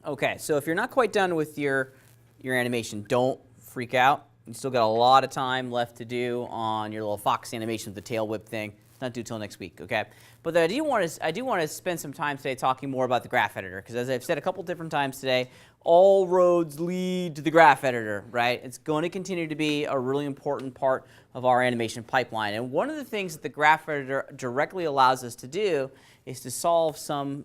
Okay, so if you're not quite done with your animation, don't freak out. You still got a lot of time left to do on your little fox animation with the tail whip thing. It's not due till next week, okay? But I do want to spend some time today talking more about the graph editor, because as I've said a couple different times today, all roads lead to the graph editor, right? It's going to continue to be a really important part of our animation pipeline. And one of the things that the graph editor directly allows us to do is to solve some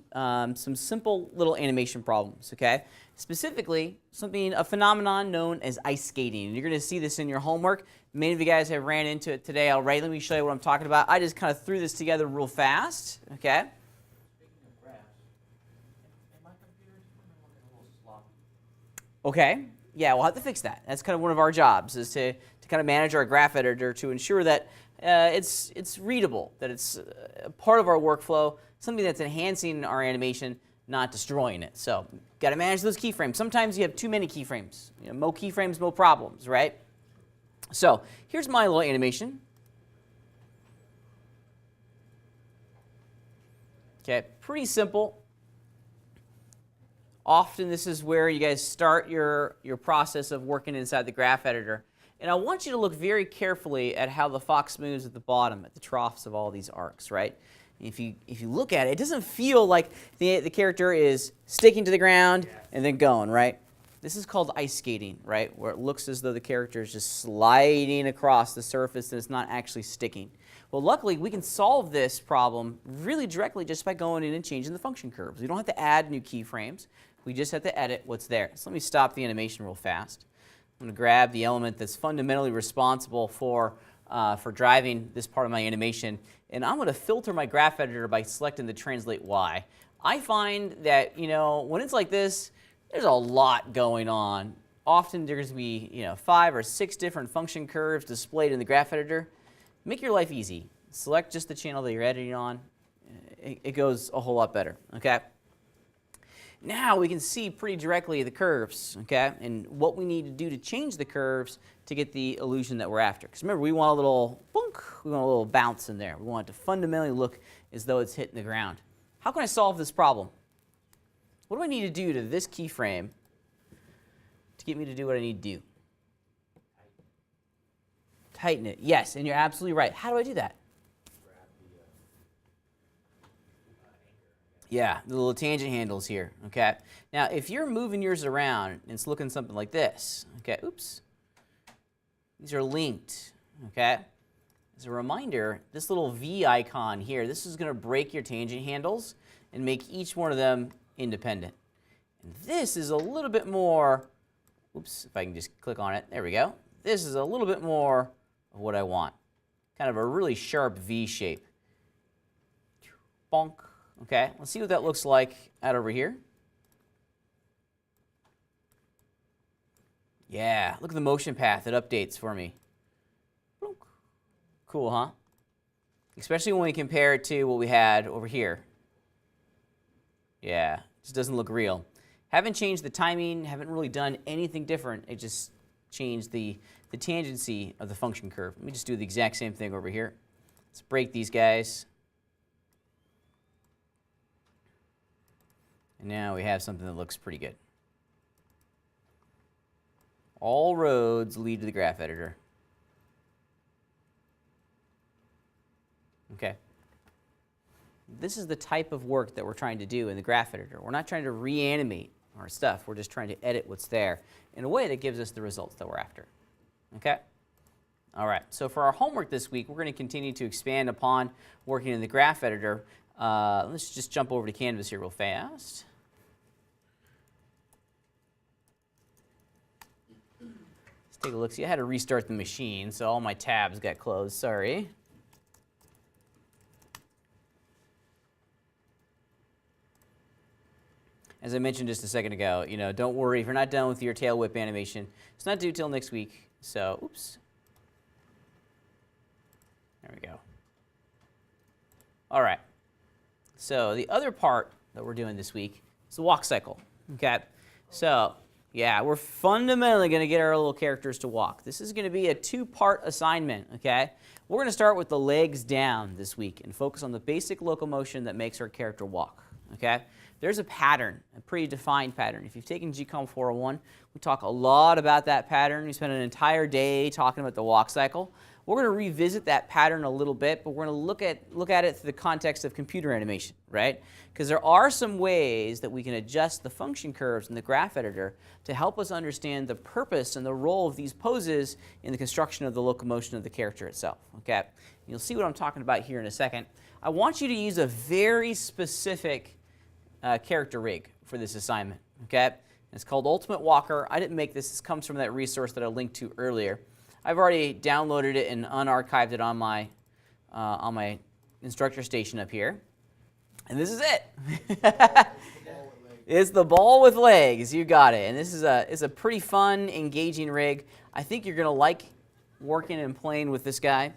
simple little animation problems, okay? Specifically, a phenomenon known as ice skating. And you're going to see this in your homework. Many of you guys have ran into it today already. Let me show you what I'm talking about. I just kind of threw this together real fast, okay? Speaking of graphs, in my computer, it's looking a little sloppy. Okay, yeah, we'll have to fix that. That's kind of one of our jobs, is to kind of manage our graph editor to ensure that it's readable, that it's part of our workflow, something that's enhancing our animation, not destroying it. So, got to manage those keyframes. Sometimes you have too many keyframes. You know, more keyframes, more problems, right? So, here's my little animation. Okay, pretty simple. Often this is where you guys start your process of working inside the graph editor. And I want you to look very carefully at how the fox moves at the bottom, at the troughs of all these arcs, right? If you look at it, it doesn't feel like the character is sticking to the ground and then going, right? This is called ice skating, right? Where it looks as though the character is just sliding across the surface and it's not actually sticking. Well, luckily, we can solve this problem really directly just by going in and changing the function curves. We don't have to add new keyframes. We just have to edit what's there. So let me stop the animation real fast. I'm going to grab the element that's fundamentally responsible for driving this part of my animation, and I'm going to filter my graph editor by selecting the Translate Y. I find that, you know, when it's like this, there's a lot going on. Often there's going to be, you know, 5 or 6 different function curves displayed in the graph editor. Make your life easy. Select just the channel that you're editing on. It goes a whole lot better, okay? Now we can see pretty directly the curves, okay, and what we need to do to change the curves to get the illusion that we're after. Because remember, we want a little boonk, we want a little bounce in there. We want it to fundamentally look as though it's hitting the ground. How can I solve this problem? What do I need to do to this keyframe to get me to do what I need to do? Tighten it. Yes, and you're absolutely right. How do I do that? Yeah, the little tangent handles here, okay? Now, if you're moving yours around and it's looking something like this, okay, oops. These are linked, okay? As a reminder, this little V icon here, this is going to break your tangent handles and make each one of them independent. And this is a little bit more, oops, if I can just click on it, there we go. This is a little bit more of what I want. Kind of a really sharp V shape. Bonk. Okay, let's see what that looks like out over here. Yeah, look at the motion path it updates for me. Cool, huh? Especially when we compare it to what we had over here. Yeah, it just doesn't look real. Haven't changed the timing, haven't really done anything different. It just changed the tangency of the function curve. Let me just do the exact same thing over here. Let's break these guys. And now we have something that looks pretty good. All roads lead to the graph editor. Okay. This is the type of work that we're trying to do in the graph editor. We're not trying to reanimate our stuff. We're just trying to edit what's there in a way that gives us the results that we're after. Okay? All right. So for our homework this week, we're going to continue to expand upon working in the graph editor. Let's just jump over to Canvas here real fast. Let's take a look. See, I had to restart the machine, so all my tabs got closed. Sorry. As I mentioned just a second ago, you know, don't worry if you're not done with your tail whip animation. It's not due till next week. So, oops. There we go. All right. So the other part that we're doing this week is the walk cycle. Okay. So yeah, we're fundamentally going to get our little characters to walk. This is going to be a 2-part assignment. Okay. We're going to start with the legs down this week and focus on the basic locomotion that makes our character walk. Okay. there's a pattern, a pretty defined pattern. If you've taken GCOM 401, we talk a lot about that pattern. We spent an entire day talking about the walk cycle. We're going to revisit that pattern a little bit, but we're going to look at it through the context of computer animation, right? Because there are some ways that we can adjust the function curves in the graph editor to help us understand the purpose and the role of these poses in the construction of the locomotion of the character itself, okay? You'll see what I'm talking about here in a second. I want you to use a very specific character rig for this assignment, okay? It's called Ultimate Walker. I didn't make this. This comes from that resource that I linked to earlier. I've already downloaded it and unarchived it on my instructor station up here. And this is it. It's the ball with legs. You got it. And this is a pretty fun, engaging rig. I think you're going to like working and playing with this guy.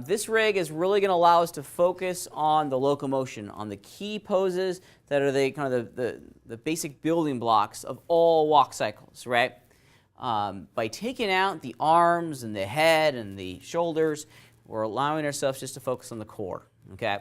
This rig is really going to allow us to focus on the locomotion, on the key poses that are the kind of the basic building blocks of all walk cycles, right? By taking out the arms and the head and the shoulders, we're allowing ourselves just to focus on the core, okay?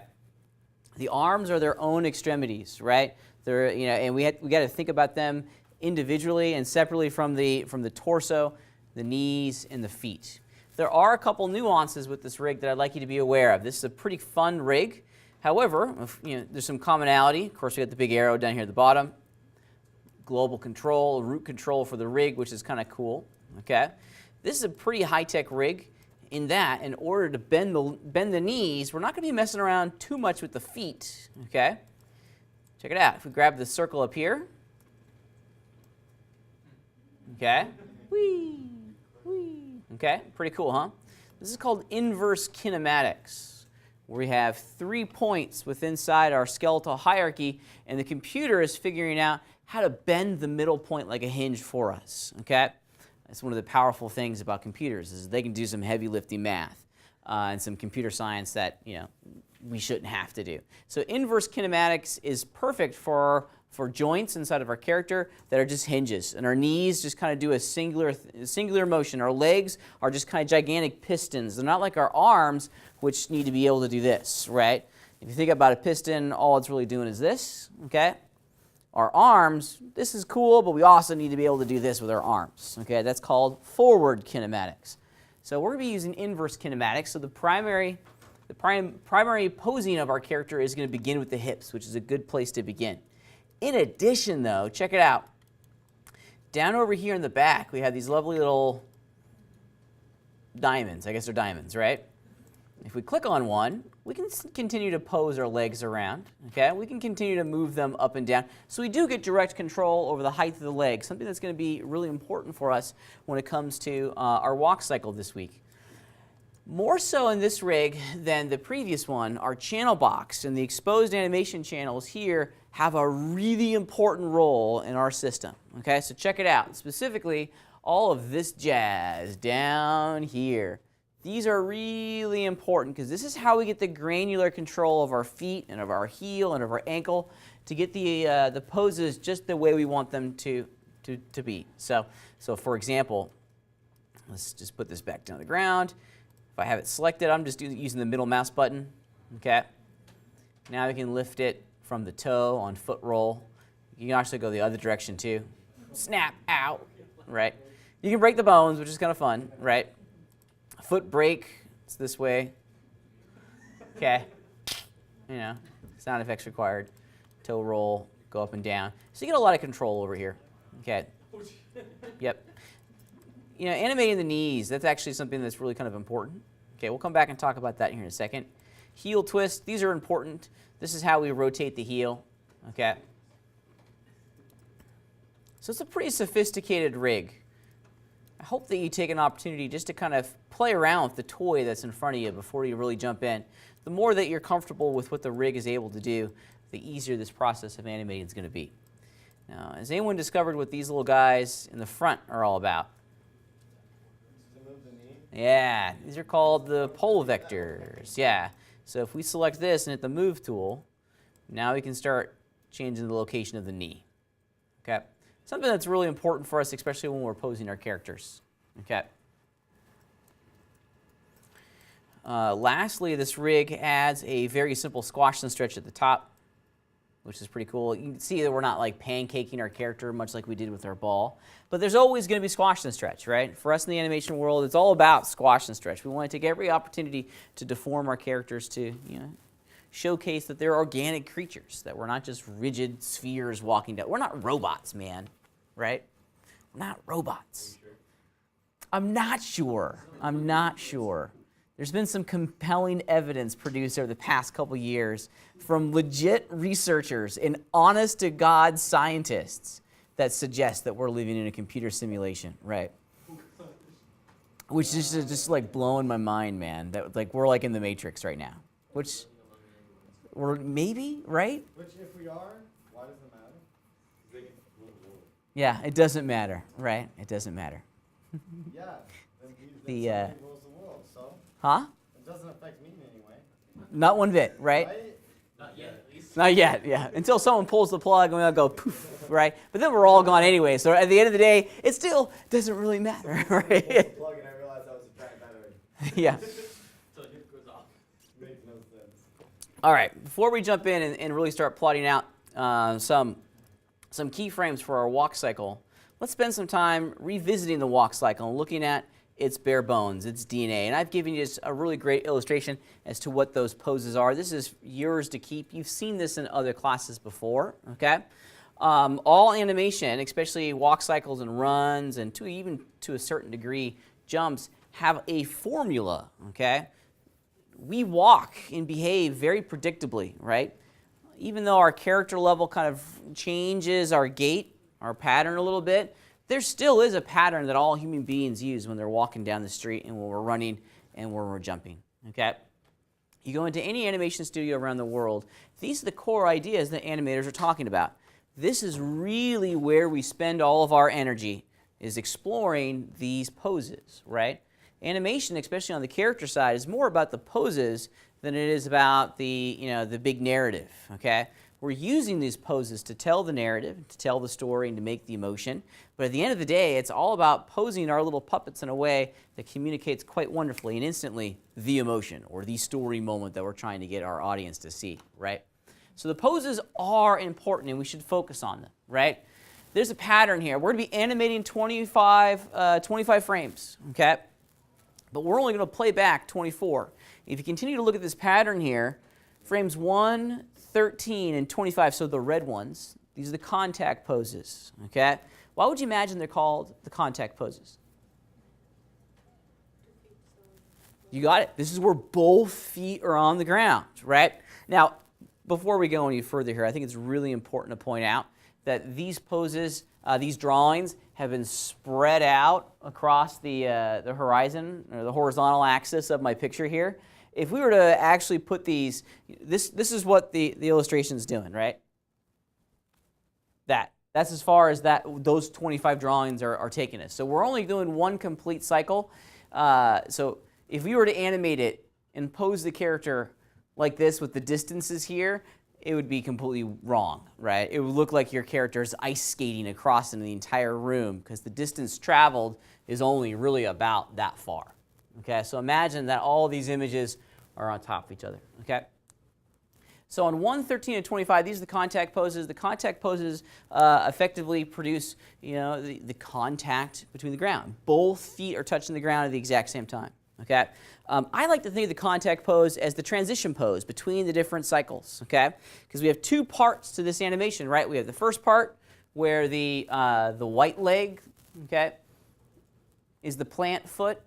The arms are their own extremities, right? They're, and we got to think about them individually and separately from the torso, the knees, and the feet. There are a couple nuances with this rig that I'd like you to be aware of. This is a pretty fun rig. However, there's some commonality. Of course, we got the big arrow down here at the bottom. Global control, root control for the rig, which is kind of cool, okay? This is a pretty high-tech rig in that in order to bend the knees, we're not going to be messing around too much with the feet, okay? Check it out. If we grab the circle up here, okay? Whee, whee. Okay, pretty cool, huh? This is called inverse kinematics, where we have 3 points within inside our skeletal hierarchy, and the computer is figuring out how to bend the middle point like a hinge for us, okay? That's one of the powerful things about computers is they can do some heavy lifting math and some computer science that, we shouldn't have to do. So inverse kinematics is perfect for joints inside of our character that are just hinges, and our knees just kind of do a singular motion. Our legs are just kind of gigantic pistons. They're not like our arms, which need to be able to do this, right? If you think about a piston, all it's really doing is this, okay? Our arms, this is cool, but we also need to be able to do this with our arms. Okay, that's called forward kinematics. So we're going to be using inverse kinematics. So the primary posing of our character is going to begin with the hips, which is a good place to begin. In addition, though, check it out. Down over here in the back, we have these lovely little diamonds. I guess they're diamonds, right? If we click on one, we can continue to pose our legs around, okay? We can continue to move them up and down. So we do get direct control over the height of the leg, something that's going to be really important for us when it comes to our walk cycle this week. More so in this rig than the previous one, our channel box and the exposed animation channels here have a really important role in our system, okay? So check it out. Specifically, all of this jazz down here. These are really important because this is how we get the granular control of our feet and of our heel and of our ankle to get the poses just the way we want them to be. So for example, let's just put this back down to the ground. If I have it selected, I'm just using the middle mouse button. Okay. Now we can lift it from the toe on foot roll. You can actually go the other direction too. Snap out, right? You can break the bones, which is kind of fun, right? Foot brake, it's this way. Okay, sound effects required. Toe roll, go up and down. So you get a lot of control over here. Okay. Yep. Animating the knees, that's actually something that's really kind of important. Okay, we'll come back and talk about that here in a second. Heel twist, these are important. This is how we rotate the heel. Okay. So it's a pretty sophisticated rig. I hope that you take an opportunity just to kind of play around with the toy that's in front of you before you really jump in. The more that you're comfortable with what the rig is able to do, the easier this process of animating is going to be. Now, has anyone discovered what these little guys in the front are all about? Yeah, these are called the pole vectors. Yeah, so if we select this and hit the move tool, now we can start changing the location of the knee. Okay. Something that's really important for us, especially when we're posing our characters. Okay. Lastly, this rig adds a very simple squash and stretch at the top. which is pretty cool. You can see that we're not like pancaking our character much like we did with our ball. But there's always going to be squash and stretch, right? For us in the animation world, it's all about squash and stretch. We want to take every opportunity to deform our characters to, showcase that they're organic creatures, that we're not just rigid spheres walking down. We're not robots, man, right? We're not robots. I'm not sure. I'm not sure. There's been some compelling evidence produced over the past couple years from legit researchers and honest-to-God scientists that suggest that we're living in a computer simulation, right? Which is just like blowing my mind, man. That like we're like in the Matrix right now. Which we're maybe, right? Which if we are, why does it matter? Yeah, it doesn't matter, right? It doesn't matter. Yeah, then The, somebody rules the world, so Huh? it doesn't affect me in any way. Not one bit, right? Not yet, at least. Not yet, yeah. Until someone pulls the plug and we all go poof, right? But then we're all gone anyway. So at the end of the day, it still doesn't really matter, right? Plug and I realized that was a giant battery. Yeah. So it goes off. Makes no sense. All right. Before we jump in and really start plotting out some keyframes for our walk cycle, let's spend some time revisiting the walk cycle and looking at its bare bones, its DNA. And I've given you just a really great illustration as to what those poses are. This is yours to keep. You've seen this in other classes before, okay? All animation, especially walk cycles and runs, and even to a certain degree jumps, have a formula, okay? We walk and behave very predictably, right? Even though our character level kind of changes our gait, our pattern a little bit, there still is a pattern that all human beings use when they're walking down the street and when we're running and when we're jumping, okay? You go into any animation studio around the world, these are the core ideas that animators are talking about. This is really where we spend all of our energy, is exploring these poses, right? Animation, especially on the character side, is more about the poses than it is about the, the big narrative, okay? We're using these poses to tell the narrative, to tell the story, and to make the emotion. But at the end of the day, it's all about posing our little puppets in a way that communicates quite wonderfully and instantly the emotion or the story moment that we're trying to get our audience to see, right? So the poses are important, and we should focus on them, right? There's a pattern here. We're going to be animating 25 frames, okay? But we're only going to play back 24. If you continue to look at this pattern here, frames 1, 13, and 25, so the red ones, these are the contact poses, okay? Why would you imagine they're called the contact poses? You got it. This is where both feet are on the ground, right? Now, before we go any further here, I think it's really important to point out that these poses, these drawings, have been spread out across the horizon, or the horizontal axis of my picture here. If we were to actually put these, this is what the illustration's doing, right? That's as far as those 25 drawings are taking us. So we're only doing one complete cycle. So if we were to animate it and pose the character like this with the distances here, it would be completely wrong, right? It would look like your character is ice skating across into the entire room because the distance traveled is only really about that far. Okay, so imagine that all these images are on top of each other, okay? So on 1, 13, and 25, these are the contact poses. The contact poses effectively produce, the contact between the ground. Both feet are touching the ground at the exact same time, okay? I like to think of the contact pose as the transition pose between the different cycles, okay? Because we have two parts to this animation, right? We have the first part where the white leg, okay, is the plant foot.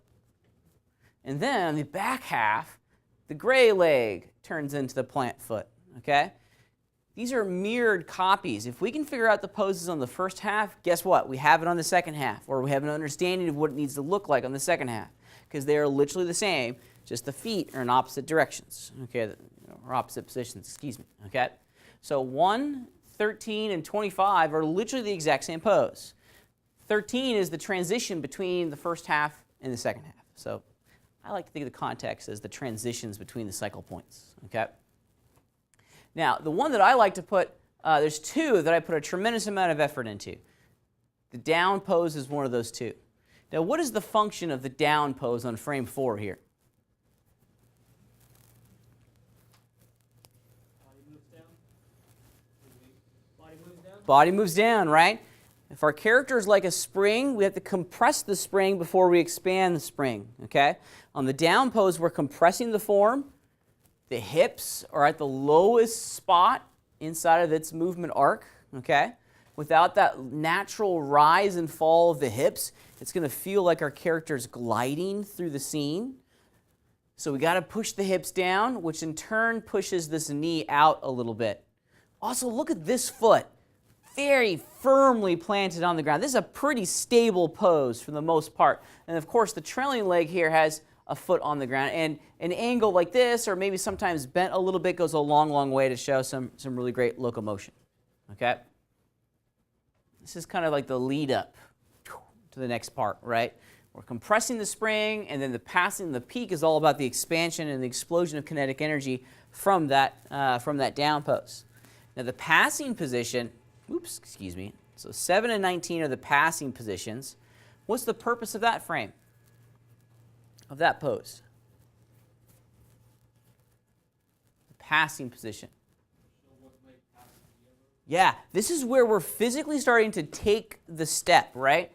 And then the back half, the gray leg turns into the plant foot, okay? These are mirrored copies. If we can figure out the poses on the first half, guess what? We have it on the second half, or we have an understanding of what it needs to look like on the second half, because they are literally the same, just the feet are in opposite directions, okay, or opposite positions, excuse me, okay? So 1, 13, and 25 are literally the exact same pose. 13 is the transition between the first half and the second half. So I like to think of the context as the transitions between the cycle points, okay? Now, the one that I like to put, there's two that I put a tremendous amount of effort into. The down pose is one of those two. Now, what is the function of the down pose on frame 4 here? Body moves down. body moves down, right? If our character is like a spring, we have to compress the spring before we expand the spring, okay? On the down pose, we're compressing the form. The hips are at the lowest spot inside of its movement arc, okay? Without that natural rise and fall of the hips, it's going to feel like our character is gliding through the scene. So we got to push the hips down, which in turn pushes this knee out a little bit. Also, look at this foot. Very firmly planted on the ground. This is a pretty stable pose for the most part. And of course, the trailing leg here has a foot on the ground. And an angle like this, or maybe sometimes bent a little bit, goes a long, long way to show some really great locomotion. Okay? This is kind of like the lead up to the next part, right? We're compressing the spring, and then the passing the peak is all about the expansion and the explosion of kinetic energy from that down pose. Now the passing position, so 7 and 19 are the passing positions. What's the purpose of that frame, of that pose? The passing position. Yeah, this is where we're physically starting to take the step, right?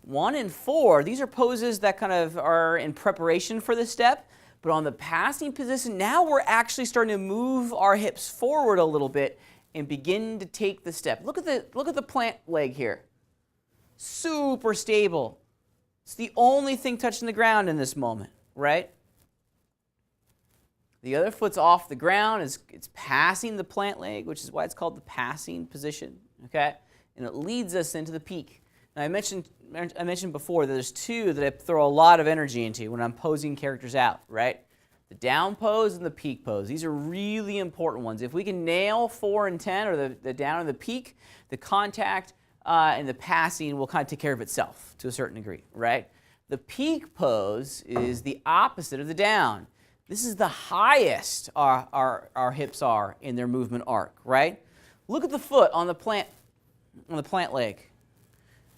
1 and 4, these are poses that kind of are in preparation for the step, but on the passing position, now we're actually starting to move our hips forward a little bit and begin to take the step. Look at the plant leg here. Super stable. It's the only thing touching the ground in this moment, right? The other foot's off the ground. It's passing the plant leg, which is why it's called the passing position, okay? And it leads us into the peak. Now, I mentioned before that there's two that I throw a lot of energy into when I'm posing characters out, right? The down pose and the peak pose. These are really important ones. If we can nail 4 and 10, or the down and the peak, the contact and the passing will kind of take care of itself to a certain degree, right? The peak pose is the opposite of the down. This is the highest our hips are in their movement arc, right? Look at the foot on the plant leg.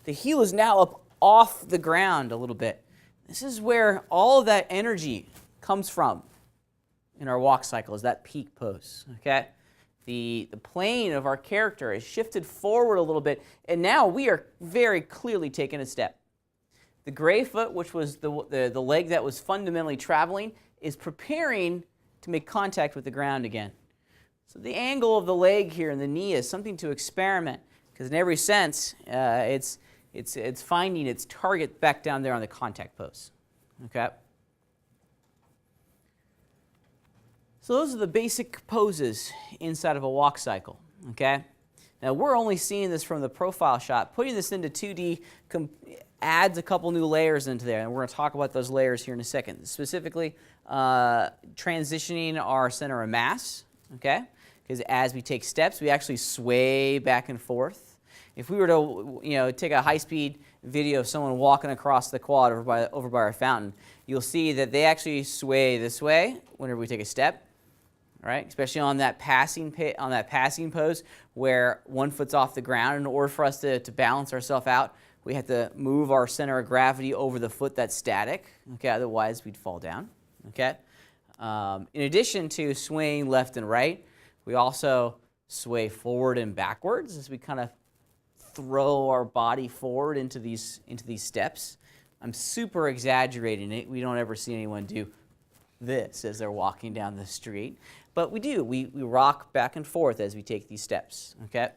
The heel is now up off the ground a little bit. This is where all of that energy comes from in our walk cycle, is that peak pose, okay? The plane of our character is shifted forward a little bit, and now we are very clearly taking a step. The gray foot, which was the leg that was fundamentally traveling, is preparing to make contact with the ground again. So the angle of the leg here and the knee is something to experiment, because in every sense, it's finding its target back down there on the contact pose, okay? So those are the basic poses inside of a walk cycle, okay? Now we're only seeing this from the profile shot. Putting this into 2D adds a couple new layers into there, and we're going to talk about those layers here in a second. Specifically, transitioning our center of mass, okay? Because as we take steps, we actually sway back and forth. If we were to, take a high-speed video of someone walking across the quad over by our fountain, you'll see that they actually sway this way whenever we take a step, right? Especially on that passing pose where one foot's off the ground. In order for us to balance ourselves out, we have to move our center of gravity over the foot that's static. Okay, otherwise we'd fall down. Okay. In addition to swaying left and right, we also sway forward and backwards as we kind of throw our body forward into these steps. I'm super exaggerating it. We don't ever see anyone do this as they're walking down the street, but we do. We rock back and forth as we take these steps. Okay.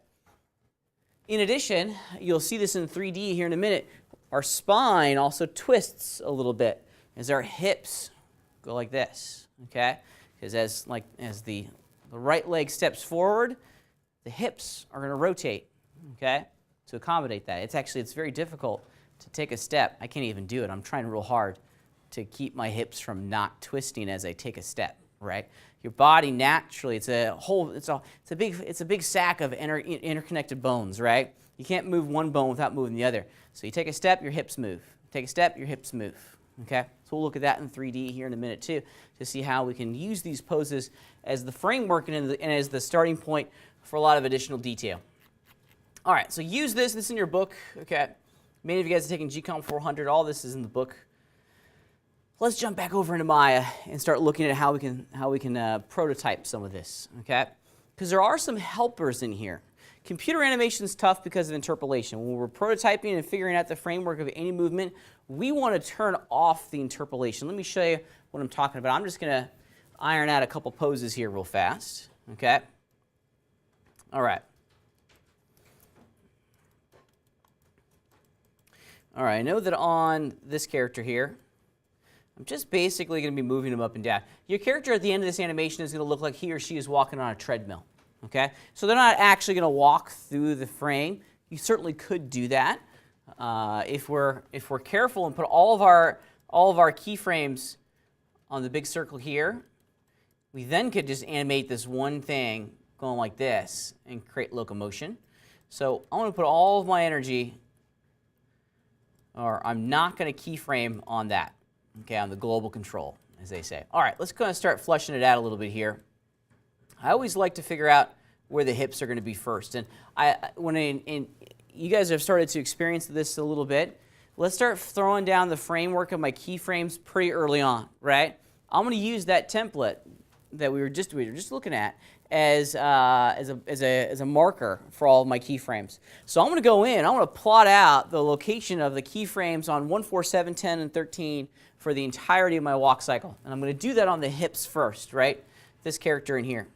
In addition, you'll see this in 3D here in a minute. Our spine also twists a little bit as our hips go like this. Okay, because as the right leg steps forward, the hips are going to rotate. Okay, to accommodate that. It's very difficult to take a step. I can't even do it. I'm trying real hard to keep my hips from not twisting as I take a step, right? Your body naturally, it's a big sack of interconnected bones, right? You can't move one bone without moving the other. So you take a step, your hips move. Take a step, your hips move. Okay? So we'll look at that in 3D here in a minute too, to see how we can use these poses as the framework and as the starting point for a lot of additional detail. All right, so use this in your book. Okay, many of you guys are taking GCOM 400. All this is in the book. Let's jump back over into Maya and start looking at how we can prototype some of this. Okay, because there are some helpers in here. computer animation is tough because of interpolation. When we're prototyping and figuring out the framework of any movement, we want to turn off the interpolation. Let me show you what I'm talking about. I'm just going to iron out a couple poses here real fast. Okay? All right. All right, I know that on this character here, I'm just basically going to be moving him up and down. Your character at the end of this animation is going to look like he or she is walking on a treadmill. Okay? So they're not actually going to walk through the frame. You certainly could do that if we're careful and put all of our keyframes on the big circle here. We then could just animate this one thing going like this and create locomotion. So I want to put all of my energy, or I'm not going to keyframe on that, okay, on the global control, as they say. All right, let's go and start fleshing it out a little bit here. I always like to figure out where the hips are going to be first. And you guys have started to experience this a little bit. Let's start throwing down the framework of my keyframes pretty early on, right? I'm going to use that template that we were just looking at as a marker for all of my keyframes. So I'm going to go in, I'm going to plot out the location of the keyframes on 1, 4, 7, 10, and 13 for the entirety of my walk cycle. And I'm going to do that on the hips first, right? This character in here.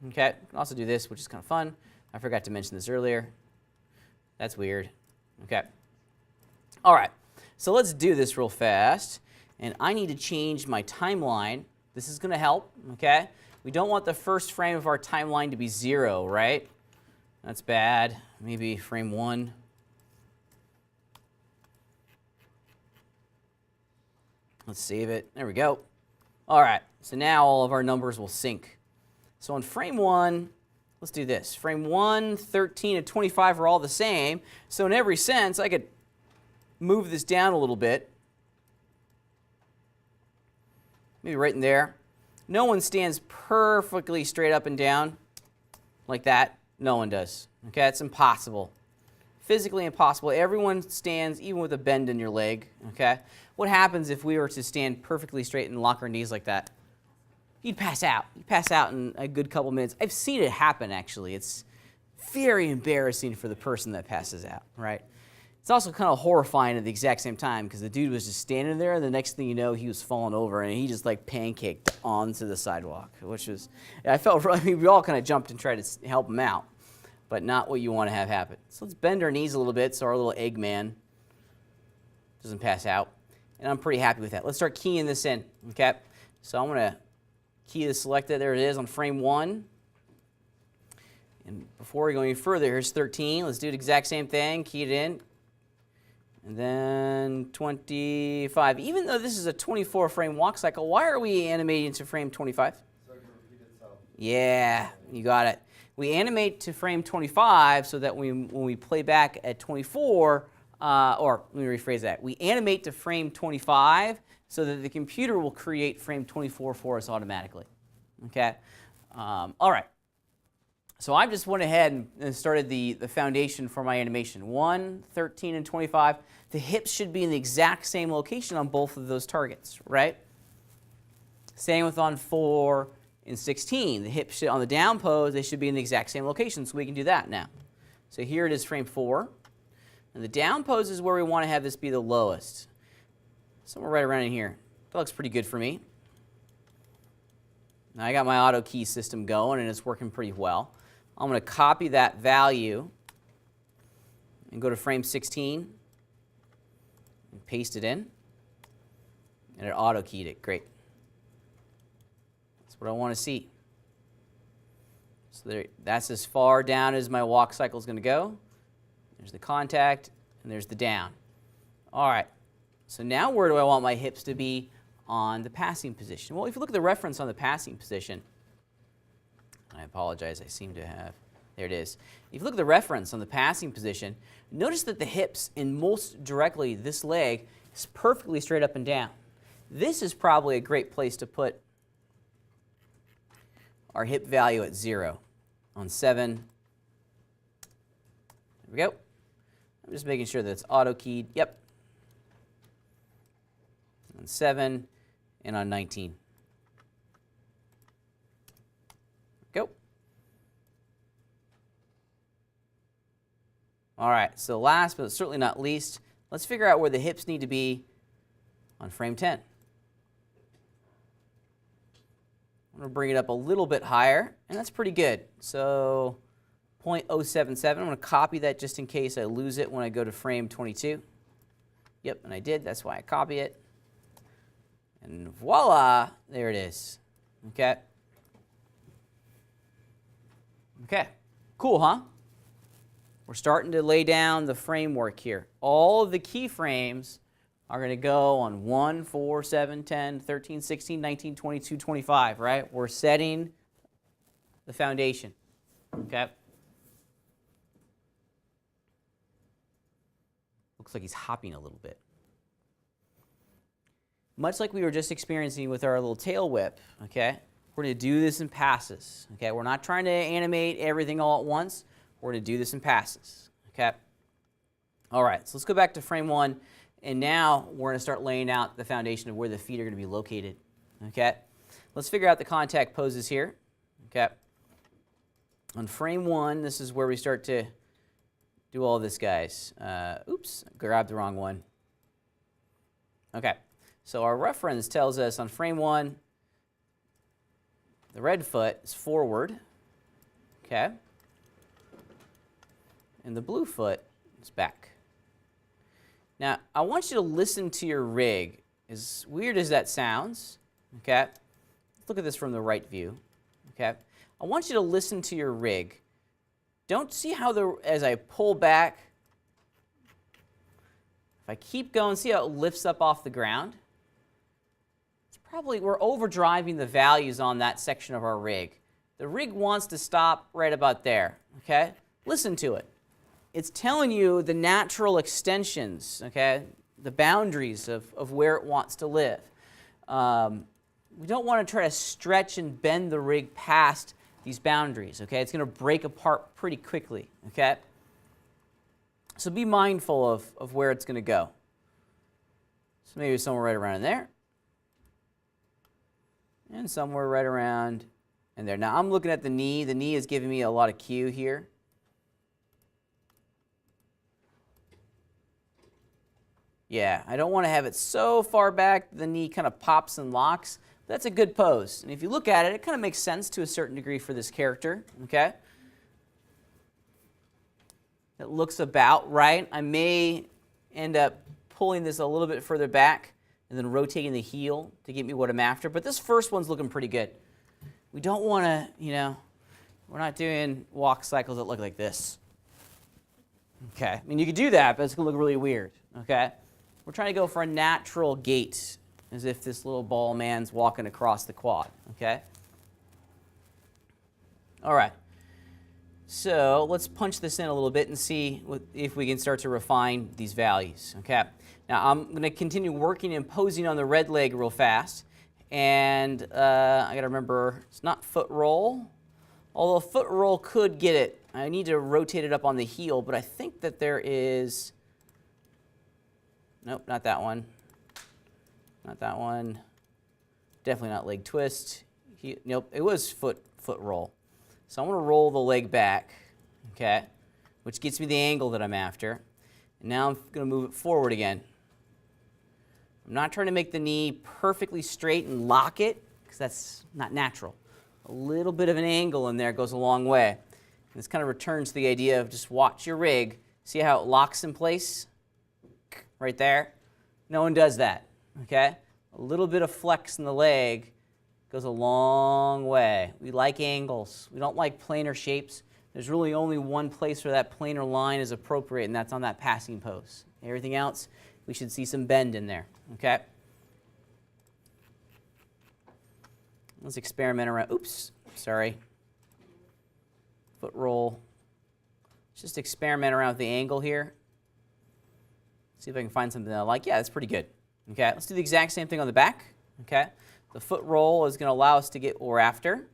Okay, I can also do this, which is kind of fun. I forgot to mention this earlier. That's weird. Okay. All right, so let's do this real fast. And I need to change my timeline. This is going to help, okay? We don't want the first frame of our timeline to be 0, right? That's bad. Maybe frame 1. Let's save it. There we go. All right, so now all of our numbers will sync. So on frame 1, let's do this. Frame 1, 13, and 25 are all the same. So in every sense, I could move this down a little bit. Maybe right in there. No one stands perfectly straight up and down like that. No one does. Okay, it's impossible. Physically impossible. Everyone stands even with a bend in your leg. Okay? What happens if we were to stand perfectly straight and lock our knees like that? You'd pass out. You'd pass out in a good couple minutes. I've seen it happen, actually. It's very embarrassing for the person that passes out, right? It's also kind of horrifying at the exact same time because the dude was just standing there, and the next thing you know, he was falling over, and he just like pancaked onto the sidewalk, which was, I felt, I mean, we all kind of jumped and tried to help him out, but not what you want to have happen. So let's bend our knees a little bit so our little Eggman doesn't pass out, and I'm pretty happy with that. Let's start keying this in, okay? So I'm going to key this selected. There it is on frame 1. And before we go any further, here's 13. Let's do the exact same thing. Key it in. And then 25. Even though this is a 24-frame walk cycle, why are we animating to frame 25? So it can repeat itself. Yeah, you got it. We animate to frame 25 so that when we play back at 24, or let me rephrase that. We animate to frame 25 so that the computer will create frame 24 for us automatically. Okay? All right. So I just went ahead and started the foundation for my animation. 1, 13, and 25. The hips should be in the exact same location on both of those targets, right? Same with on 4 and 16. The hips should, on the down pose, they should be in the exact same location, so we can do that now. So here it is, frame 4. And the down pose is where we want to have this be the lowest. Somewhere right around in here. That looks pretty good for me. Now I got my auto key system going, and it's working pretty well. I'm going to copy that value and go to frame 16 and paste it in, and it auto-keyed it. Great. That's what I want to see. So there, that's as far down as my walk cycle is going to go. There's the contact, and there's the down. All right. So now where do I want my hips to be on the passing position? Well, if you look at the reference on the passing position, I apologize, I seem to have, there it is. If you look at the reference on the passing position, notice that the hips in most directly this leg is perfectly straight up and down. This is probably a great place to put our hip value at 0 on 7. There we go. I'm just making sure that it's auto-keyed. Yep. On 7 and on 19. Go. All right, so last but certainly not least, let's figure out where the hips need to be on frame 10. I'm going to bring it up a little bit higher, and that's pretty good. So 0.077, I'm going to copy that just in case I lose it when I go to frame 22. Yep, and I did, that's why I copy it. And voila, there it is. Okay. Okay, cool, huh? We're starting to lay down the framework here. All of the keyframes are going to go on 1, 4, 7, 10, 13, 16, 19, 22, 25, right? We're setting the foundation, okay? Looks like he's hopping a little bit. Much like we were just experiencing with our little tail whip, okay? We're going to do this in passes, okay? We're not trying to animate everything all at once. We're going to do this in passes, okay? All right, so let's go back to frame 1, and now we're going to start laying out the foundation of where the feet are going to be located, okay? Let's figure out the contact poses here, okay? On frame 1, this is where we start to do all this, guys. Oops, grabbed the wrong one. Okay, so our reference tells us on frame 1, the red foot is forward, okay? And the blue foot is back. Now, I want you to listen to your rig. As weird as that sounds, okay? Let's look at this from the right view, okay? I want you to listen to your rig. Don't see how as I pull back, if I keep going, see how it lifts up off the ground? It's probably, we're overdriving the values on that section of our rig. The rig wants to stop right about there, okay? Listen to it. It's telling you the natural extensions, okay, the boundaries of where it wants to live. We don't want to try to stretch and bend the rig past these boundaries, okay? It's going to break apart pretty quickly, okay? So be mindful of where it's going to go. So maybe somewhere right around in there. And somewhere right around in there. Now I'm looking at the knee. The knee is giving me a lot of cue here. Yeah, I don't want to have it so far back the knee kind of pops and locks. That's a good pose. And if you look at it, it kind of makes sense to a certain degree for this character, okay? It looks about right. I may end up pulling this a little bit further back and then rotating the heel to get me what I'm after. But this first one's looking pretty good. We don't want to, we're not doing walk cycles that look like this. Okay, I mean, you could do that, but it's going to look really weird, okay? We're trying to go for a natural gait, as if this little ball man's walking across the quad, okay? All right, so let's punch this in a little bit and see if we can start to refine these values, okay? Now, I'm going to continue working and posing on the red leg real fast, and I got to remember, it's not foot roll, although foot roll could get it. I need to rotate it up on the heel, but I think that there is, nope, not that one. Not that one. Definitely not leg twist. Nope, it was foot roll. So I'm going to roll the leg back, okay, which gets me the angle that I'm after. And now I'm going to move it forward again. I'm not trying to make the knee perfectly straight and lock it, because that's not natural. A little bit of an angle in there goes a long way. And this kind of returns to the idea of just watch your rig. See how it locks in place? Right there? No one does that, okay? A little bit of flex in the leg goes a long way. We like angles. We don't like planar shapes. There's really only one place where that planar line is appropriate, and that's on that passing pose. Everything else, we should see some bend in there, okay? Let's experiment around. Oops, sorry. Foot roll. Let's just experiment around with the angle here. See if I can find something that I like. Yeah, that's pretty good. Okay, let's do the exact same thing on the back. Okay, the foot roll is going to allow us to get what we're after.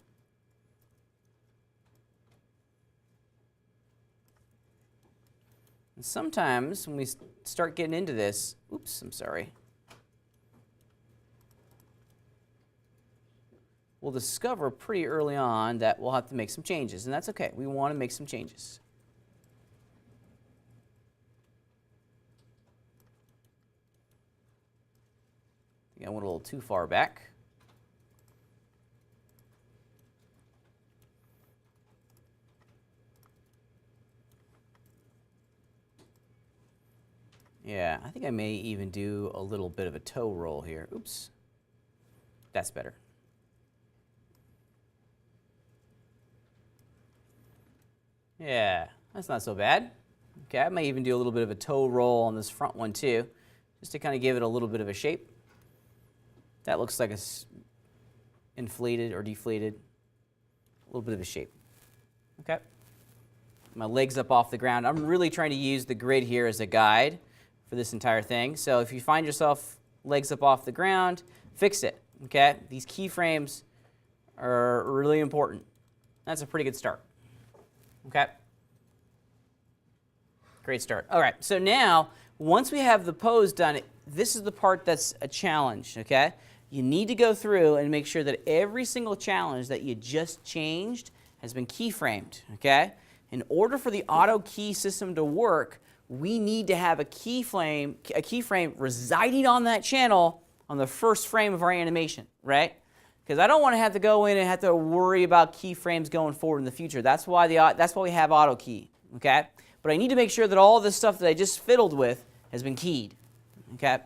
And sometimes when we start getting into this, oops, I'm sorry. We'll discover pretty early on that we'll have to make some changes, and that's okay. We want to make some changes. I went a little too far back. Yeah, I think I may even do a little bit of a toe roll here. Oops. That's better. Yeah, that's not so bad. Okay, I may even do a little bit of a toe roll on this front one too, just to kind of give it a little bit of a shape. That looks like it's inflated or deflated. A little bit of a shape. Okay. My legs up off the ground. I'm really trying to use the grid here as a guide for this entire thing. So if you find yourself legs up off the ground, fix it. Okay? These keyframes are really important. That's a pretty good start. Okay? Great start. All right, so now, once we have the pose done, this is the part that's a challenge, okay? You need to go through and make sure that every single challenge that you just changed has been keyframed, okay? In order for the auto key system to work, we need to have a keyframe residing on that channel on the first frame of our animation, right? Because I don't want to have to go in and have to worry about keyframes going forward in the future. That's why we have auto key, okay? But I need to make sure that all this stuff that I just fiddled with has been keyed, okay?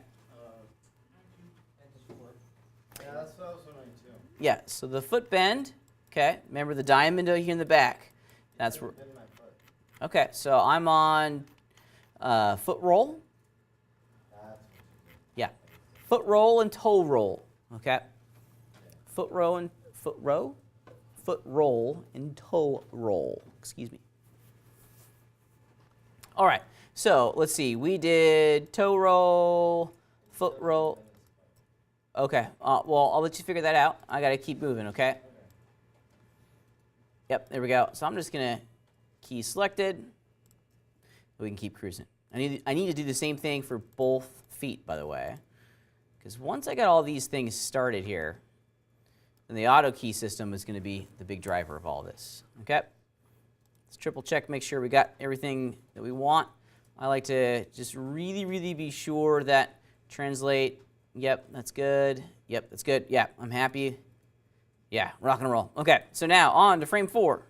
Yeah, that's what I was wondering too. Yeah, so the foot bend, okay? Remember the diamond here in the back. That's where. Bend my foot. Okay, so I'm on foot roll. That's what Yeah, foot roll and toe roll. Okay, foot roll and foot roll and toe roll. Excuse me. All right, so let's see. We did toe roll, foot roll. Okay, well, I'll let you figure that out. I got to keep moving, okay? Yep, there we go. So I'm just going to key selected. We can keep cruising. I need to do the same thing for both feet, by the way. Because once I got all these things started here, then the auto key system is going to be the big driver of all this, okay? Let's triple check, make sure we got everything that we want. I like to just really, really be sure that translate. Yep, that's good. Yep, that's good. Yeah, I'm happy. Yeah, rock and roll. Okay, so now on to frame 4.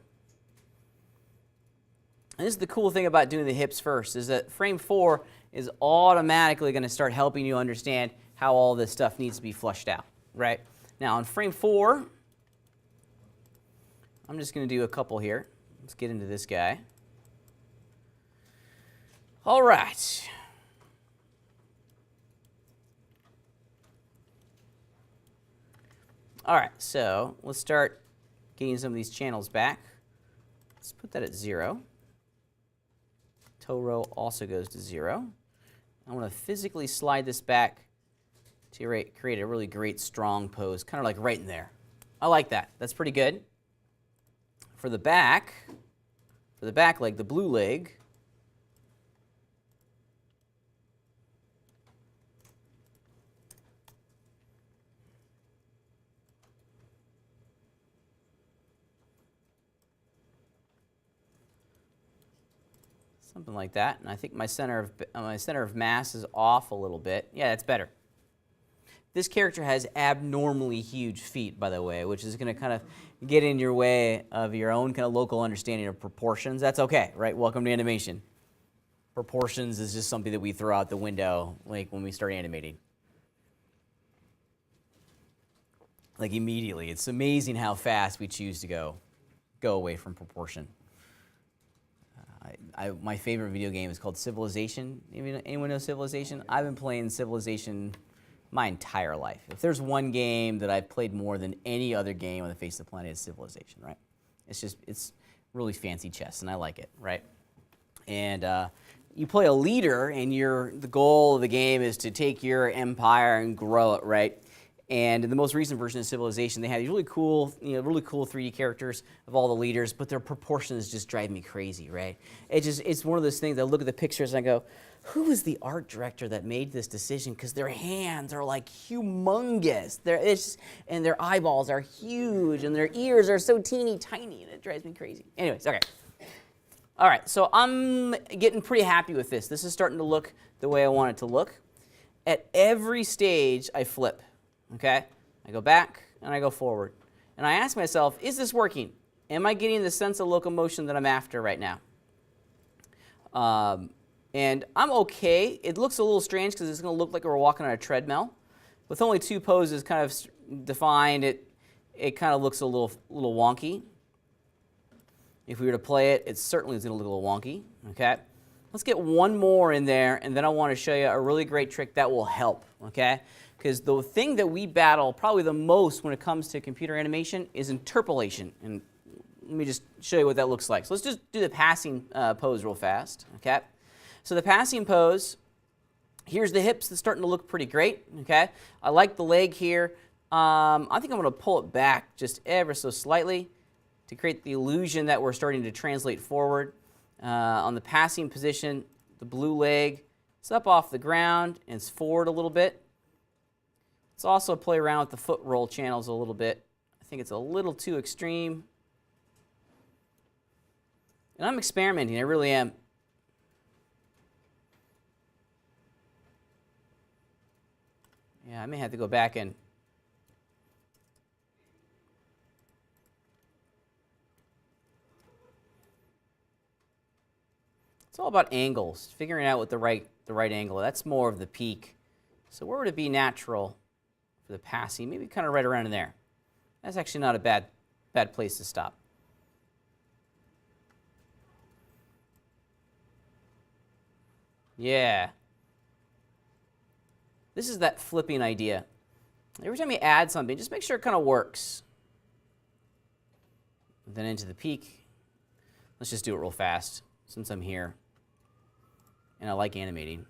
And this is the cool thing about doing the hips first, is that frame 4 is automatically going to start helping you understand how all this stuff needs to be flushed out, right? Now on frame 4, I'm just going to do a couple here. Let's get into this guy. All right. All right, so let's start getting some of these channels back. Let's put that at 0. Toe row also goes to 0. I want to physically slide this back to create a really great strong pose, kind of like right in there. I like that. That's pretty good. For the back leg, the blue leg, something like that. And I think my center of mass is off a little bit. Yeah, that's better. This character has abnormally huge feet, by the way, which is going to kind of get in your way of your own kind of local understanding of proportions. That's okay, right? Welcome to animation. Proportions is just something that we throw out the window, like when we start animating. Like immediately. It's amazing how fast we choose to go away from proportion. My favorite video game is called Civilization. Anyone know Civilization? I've been playing Civilization my entire life. If there's one game that I've played more than any other game on the face of the planet, it's Civilization, right? It's really fancy chess, and I like it, right? And you play a leader, and the goal of the game is to take your empire and grow it, right? And in the most recent version of Civilization, they had these really cool 3D characters of all the leaders, but their proportions just drive me crazy, right? It's one of those things. I look at the pictures and I go, who is the art director that made this decision? Because their hands are like humongous. And their eyeballs are huge, and their ears are so teeny tiny, and it drives me crazy. Anyways, okay. All right, so I'm getting pretty happy with this. This is starting to look the way I want it to look. At every stage, I flip. okay? I go back and I go forward. And I ask myself, is this working? Am I getting the sense of locomotion that I'm after right now? And I'm okay. It looks a little strange because it's going to look like we're walking on a treadmill. With only 2 poses kind of defined, it kind of looks a little wonky. If we were to play it, it certainly is going to look a little wonky. Okay, let's get one more in there, and then I want to show you a really great trick that will help. Okay, because the thing that we battle probably the most when it comes to computer animation is interpolation. And let me just show you what that looks like. So let's just do the passing pose real fast. Okay, so the passing pose. Here's the hips that's starting to look pretty great. Okay, I like the leg here. I think I'm going to pull it back just ever so slightly to create the illusion that we're starting to translate forward. On the passing position, the blue leg, it's up off the ground and it's forward a little bit. Let's also play around with the foot roll channels a little bit. I think it's a little too extreme. And I'm experimenting, I really am. Yeah, I may have to go back and it's all about angles, figuring out what the right angle. That's more of the peak. So where would it be natural for the passing? Maybe kind of right around in there. That's actually not a bad place to stop. Yeah. This is that flipping idea. Every time you add something, just make sure it kind of works. Then into the peak. Let's just do it real fast since I'm here. And I like animating.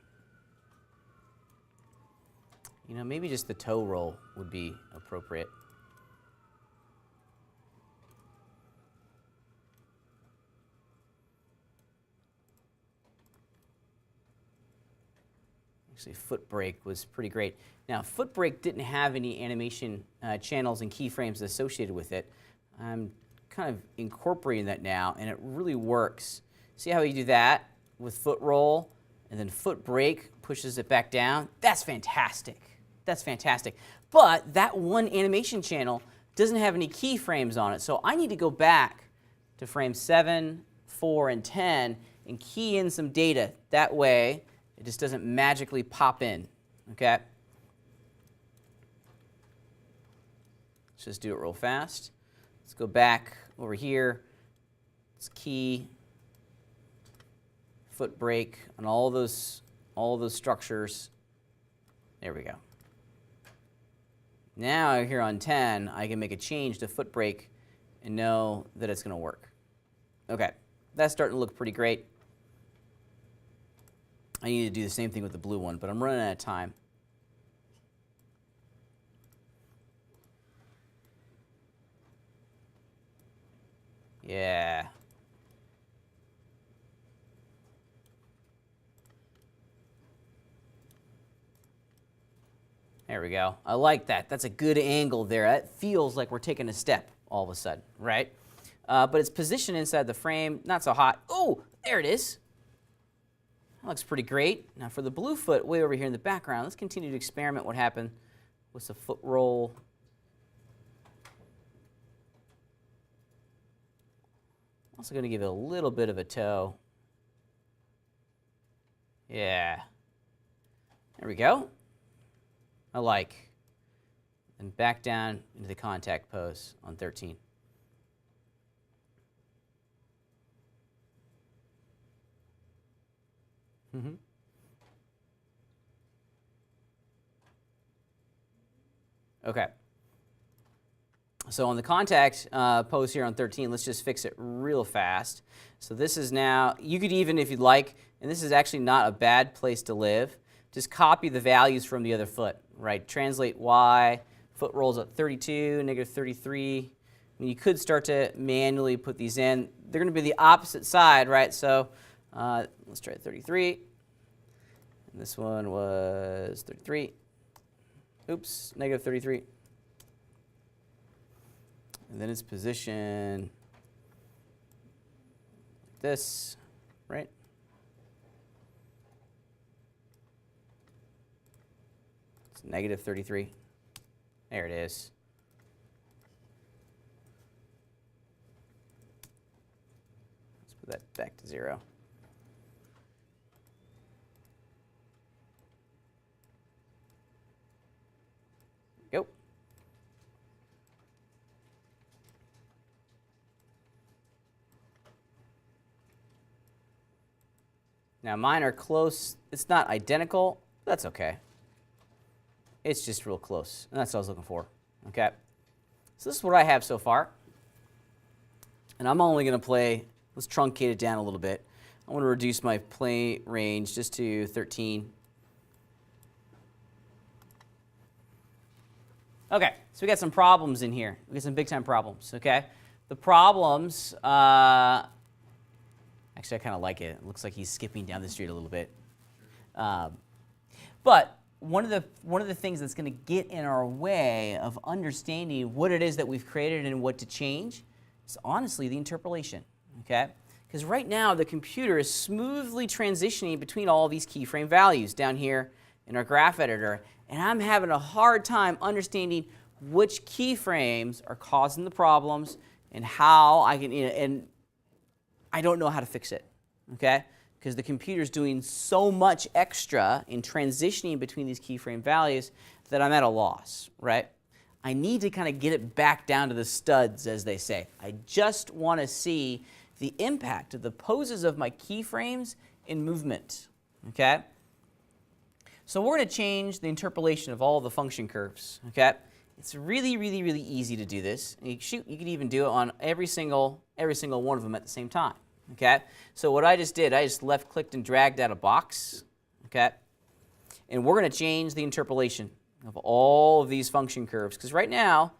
You know, maybe just the toe roll would be appropriate. Actually, foot brake was pretty great. Now, foot brake didn't have any animation channels and keyframes associated with it. I'm kind of incorporating that now, and it really works. See how you do that with foot roll, and then foot brake pushes it back down? That's fantastic. That's fantastic. But that one animation channel doesn't have any keyframes on it, so I need to go back to frame 7, 4, and 10 and key in some data. That way, it just doesn't magically pop in, okay? Let's just do it real fast. Let's go back over here. Let's key foot brake on all those structures. There we go. Now here on 10, I can make a change to foot brake and know that it's going to work. Okay, that's starting to look pretty great. I need to do the same thing with the blue one, but I'm running out of time. Yeah. There we go. I like that. That's a good angle there. That feels like we're taking a step all of a sudden, right? But it's positioned inside the frame, not so hot. Oh, there it is. That looks pretty great. Now for the blue foot way over here in the background, let's continue to experiment what happened with the foot roll. Also going to give it a little bit of a toe. Yeah. There we go. I like. And back down into the contact pose on 13. Okay. So on the contact pose here on 13, let's just fix it real fast. So this is now, you could even, if you'd like, and this is actually not a bad place to live, just copy the values from the other foot, right? Translate Y, foot rolls at 32, negative 33. And you could start to manually put these in. They're going to be the opposite side, right? So let's try 33. And this one was 33. Oops, negative 33. And then its position like this, right? It's negative 33. There it is. Let's put that back to 0. Go. Now mine are close. It's not identical. That's okay. It's just real close, and that's what I was looking for. Okay. So this is what I have so far. And I'm only going to play, let's truncate it down a little bit. I want to reduce my play range just to 13. Okay, so we got some problems in here. We got some big time problems, okay? The problems, actually I kind of like it. It looks like he's skipping down the street a little bit. But one of the things that's going to get in our way of understanding what it is that we've created and what to change is honestly the interpolation, okay? Because right now the computer is smoothly transitioning between all these keyframe values down here in our graph editor, and I'm having a hard time understanding which keyframes are causing the problems and how I can, and I don't know how to fix it, okay? Because the computer's doing so much extra in transitioning between these keyframe values that I'm at a loss, right? I need to kind of get it back down to the studs, as they say. I just want to see the impact of the poses of my keyframes in movement, okay? So we're going to change the interpolation of all the function curves, okay? It's really, really, really easy to do this. And you could even do it on every single one of them at the same time, okay? So what I just did, I just left-clicked and dragged out a box, okay? And we're going to change the interpolation of all of these function curves, because right now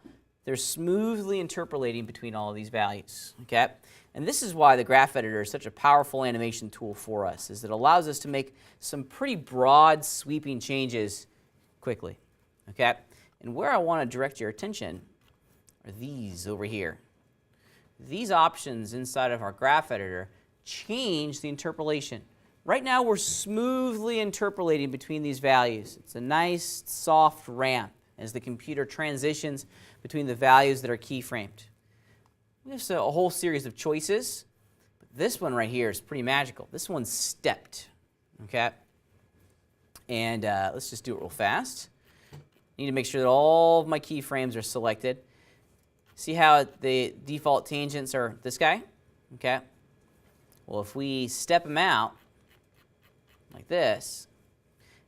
they're smoothly interpolating between all of these values, okay? And this is why the graph editor is such a powerful animation tool for us, is it allows us to make some pretty broad, sweeping changes quickly, okay? And where I want to direct your attention are these over here. These options inside of our graph editor change the interpolation. Right now we're smoothly interpolating between these values. It's a nice, soft ramp as the computer transitions between the values that are keyframed. We have a whole series of choices, but this one right here is pretty magical. This one's stepped, okay? And let's just do it real fast. I need to make sure that all of my keyframes are selected. See how the default tangents are this guy? Okay. Well, if we step them out like this,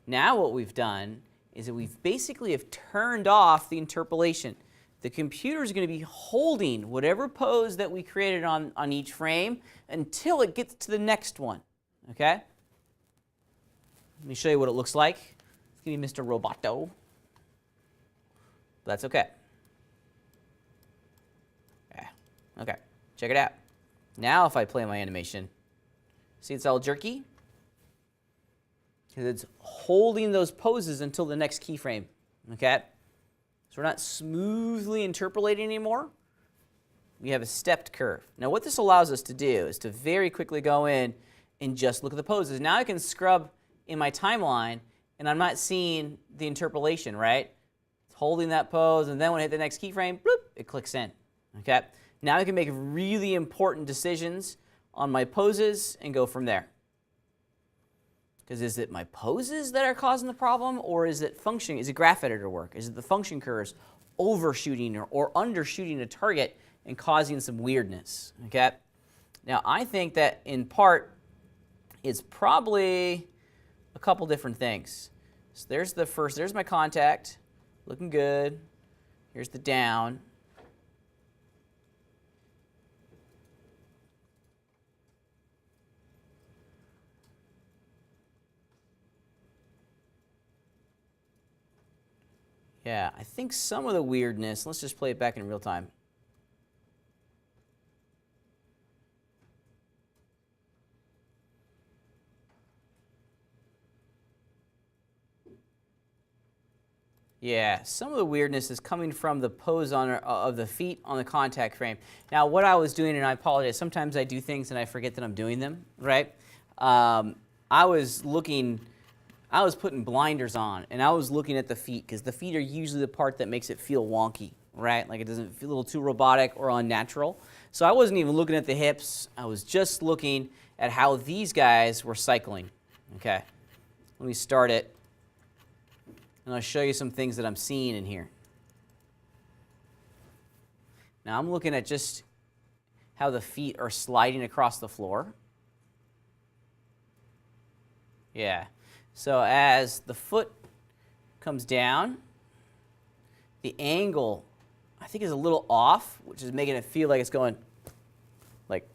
now what we've done is that we've basically have turned off the interpolation. The computer is going to be holding whatever pose that we created on each frame until it gets to the next one. Okay? Let me show you what it looks like. It's going to be Mr. Roboto. That's okay. Yeah. Okay, check it out. Now if I play my animation, see it's all jerky? Because it's holding those poses until the next keyframe, okay? So we're not smoothly interpolating anymore. We have a stepped curve. Now what this allows us to do is to very quickly go in and just look at the poses. Now I can scrub in my timeline and I'm not seeing the interpolation, right? It's holding that pose, and then when I hit the next keyframe, bloop, it clicks in, okay? Now I can make really important decisions on my poses and go from there. Because is it my poses that are causing the problem, or is it function? Is it graph editor work? Is it the function curves overshooting or undershooting a target and causing some weirdness? Okay. Now I think that in part it's probably a couple different things. So there's the first. There's my contact, looking good. Here's the down. Yeah, I think some of the weirdness, let's just play it back in real time. Yeah, some of the weirdness is coming from the pose of the feet on the contact frame. Now, what I was doing, and I apologize, sometimes I do things and I forget that I'm doing them, right? I was I was putting blinders on, and I was looking at the feet, because the feet are usually the part that makes it feel wonky, right? Like it doesn't feel a little too robotic or unnatural. So I wasn't even looking at the hips. I was just looking at how these guys were cycling. Okay, let me start it, and I'll show you some things that I'm seeing in here. Now I'm looking at just how the feet are sliding across the floor. Yeah, so as the foot comes down, the angle, I think, is a little off, which is making it feel like it's going, like,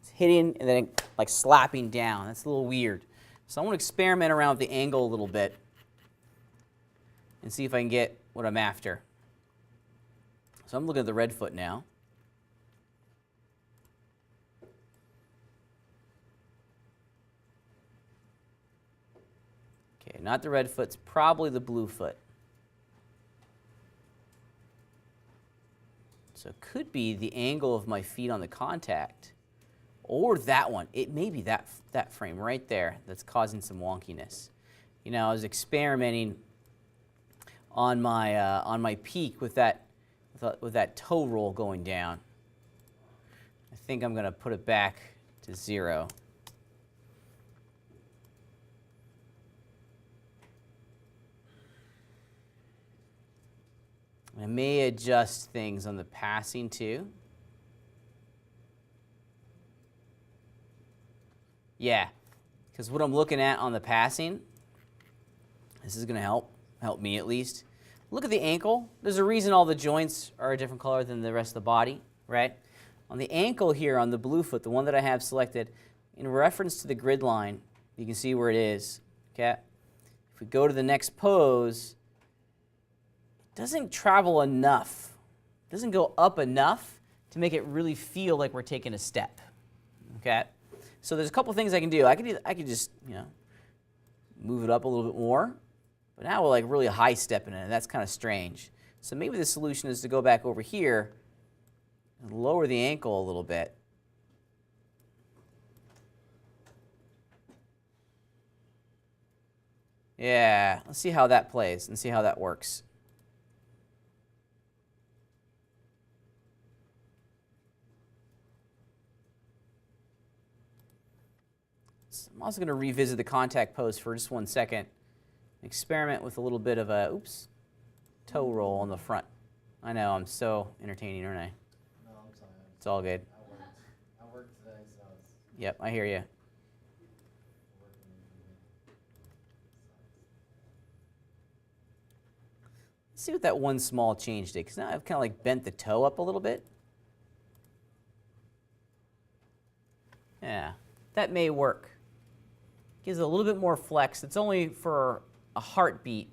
it's hitting and then like slapping down. That's a little weird. So I want to experiment around with the angle a little bit and see if I can get what I'm after. So I'm looking at the red foot now. Okay, not the red foot, it's probably the blue foot. So it could be the angle of my feet on the contact, or that one. It may be that frame right there that's causing some wonkiness. You know, I was experimenting on my peak with that toe roll going down. I think I'm going to put it back to 0. I may adjust things on the passing too. Yeah, because what I'm looking at on the passing, this is going to help me at least. Look at the ankle. There's a reason all the joints are a different color than the rest of the body, right? On the ankle here, on the blue foot, the one that I have selected, in reference to the grid line, you can see where it is, okay? If we go to the next pose, doesn't travel enough, doesn't go up enough to make it really feel like we're taking a step, okay? So there's a couple things I can do. I could just, you know, move it up a little bit more, but now we're like really high stepping in it, and that's kind of strange. So maybe the solution is to go back over here and lower the ankle a little bit. Yeah, let's see how that plays and see how that works. I'm also going to revisit the contact pose for just 1 second. Experiment with a little bit of a, toe roll on the front. I know, I'm so entertaining, aren't I? No, I'm sorry. It's all good. I worked today, so it's Yep, I hear you. working for me. Let's see what that one small change did, because now I've kind of like bent the toe up a little bit. Yeah, that may work. Gives it a little bit more flex. It's only for a heartbeat,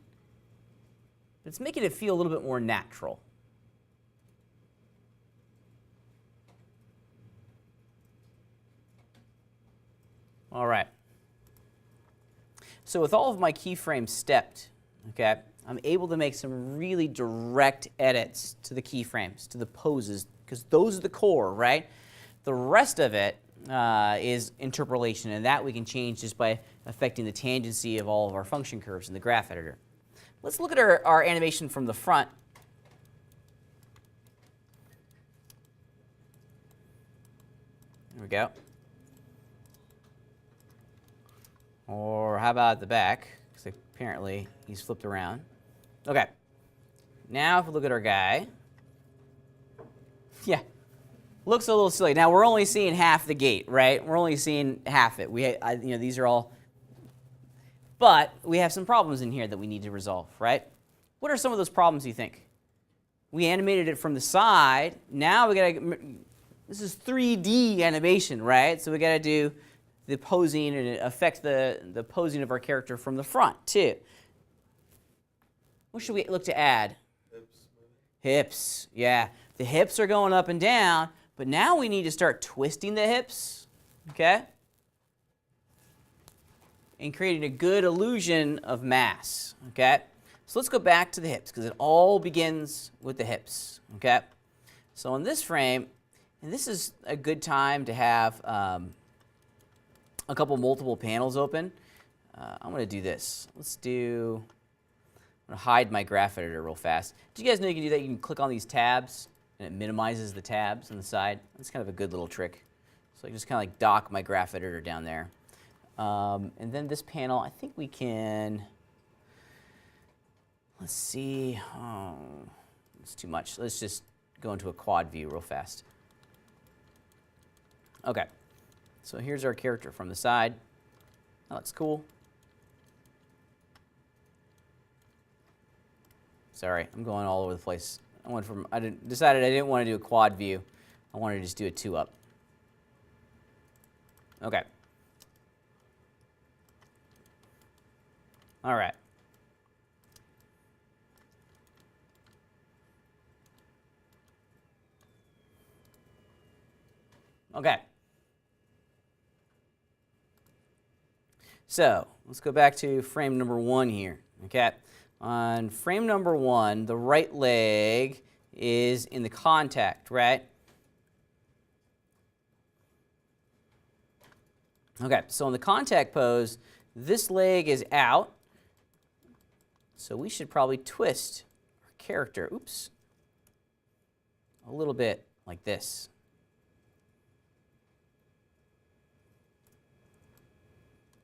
but it's making it feel a little bit more natural. All right. So with all of my keyframes stepped, okay, I'm able to make some really direct edits to the keyframes, to the poses, because those are the core, right? The rest of it is interpolation, and that we can change just by affecting the tangency of all of our function curves in the graph editor. Let's look at our animation from the front. There we go. Or how about the back? Because apparently he's flipped around. Okay. Now if we look at our guy, yeah, looks a little silly. Now we're only seeing half the gate, right? We're only seeing half it. These are all, but we have some problems in here that we need to resolve, right? What are some of those problems you think? We animated it from the side. Now we gotta, this is 3D animation, right? So we gotta do the posing and it affects the posing of our character from the front too. What should we look to add? Hips, yeah. The hips are going up and down, but now we need to start twisting the hips, okay? And creating a good illusion of mass, okay? So let's go back to the hips, because it all begins with the hips, okay? So in this frame, and this is a good time to have a couple multiple panels open. I'm going to do this. I'm going to hide my graph editor real fast. Do you guys know you can do that? You can click on these tabs, and it minimizes the tabs on the side. That's kind of a good little trick. So I just kind of like dock my graph editor down there. And then this panel, I think we can, let's see, oh, it's too much. Let's just go into a quad view real fast. Okay, so here's our character from the side. That looks cool. Sorry, I'm going all over the place. Decided I didn't want to do a quad view. I wanted to just do a 2-up. Okay. All right. Okay. So let's go back to frame number 1 here. Okay. On frame number 1, the right leg is in the contact, right? Okay, so in the contact pose, this leg is out. So we should probably twist our character, oops, a little bit like this.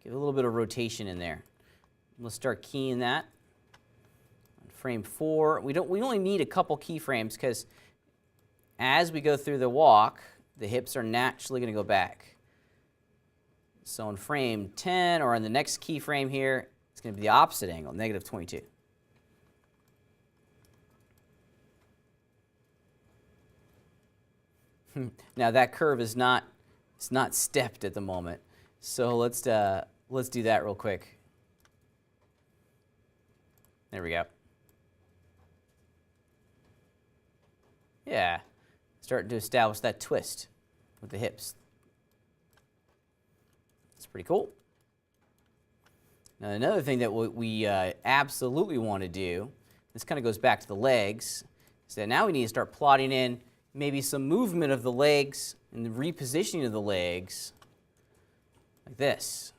Give a little bit of rotation in there. Let's start keying that. On frame 4, we only need a couple keyframes because as we go through the walk, the hips are naturally going to go back. So in frame 10, or in the next keyframe here, it's going to be the opposite angle, negative 22. Now that curve is not stepped at the moment. So let's do that real quick. There we go. Yeah, starting to establish that twist with the hips. That's pretty cool. Now another thing that we absolutely want to do, this kind of goes back to the legs, is that now we need to start plotting in maybe some movement of the legs and the repositioning of the legs like this,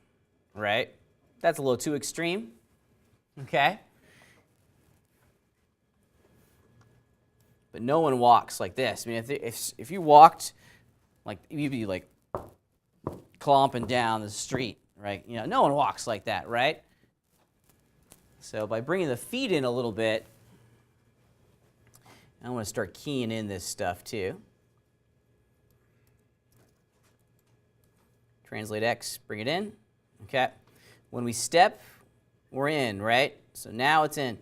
right? That's a little too extreme, okay? But no one walks like this. I mean, if you walked, like, you'd be like clomping down the street, right? You know, no one walks like that, right? So by bringing the feet in a little bit, I want to start keying in this stuff too. Translate X, bring it in, okay? When we step, we're in, right? So now it's in.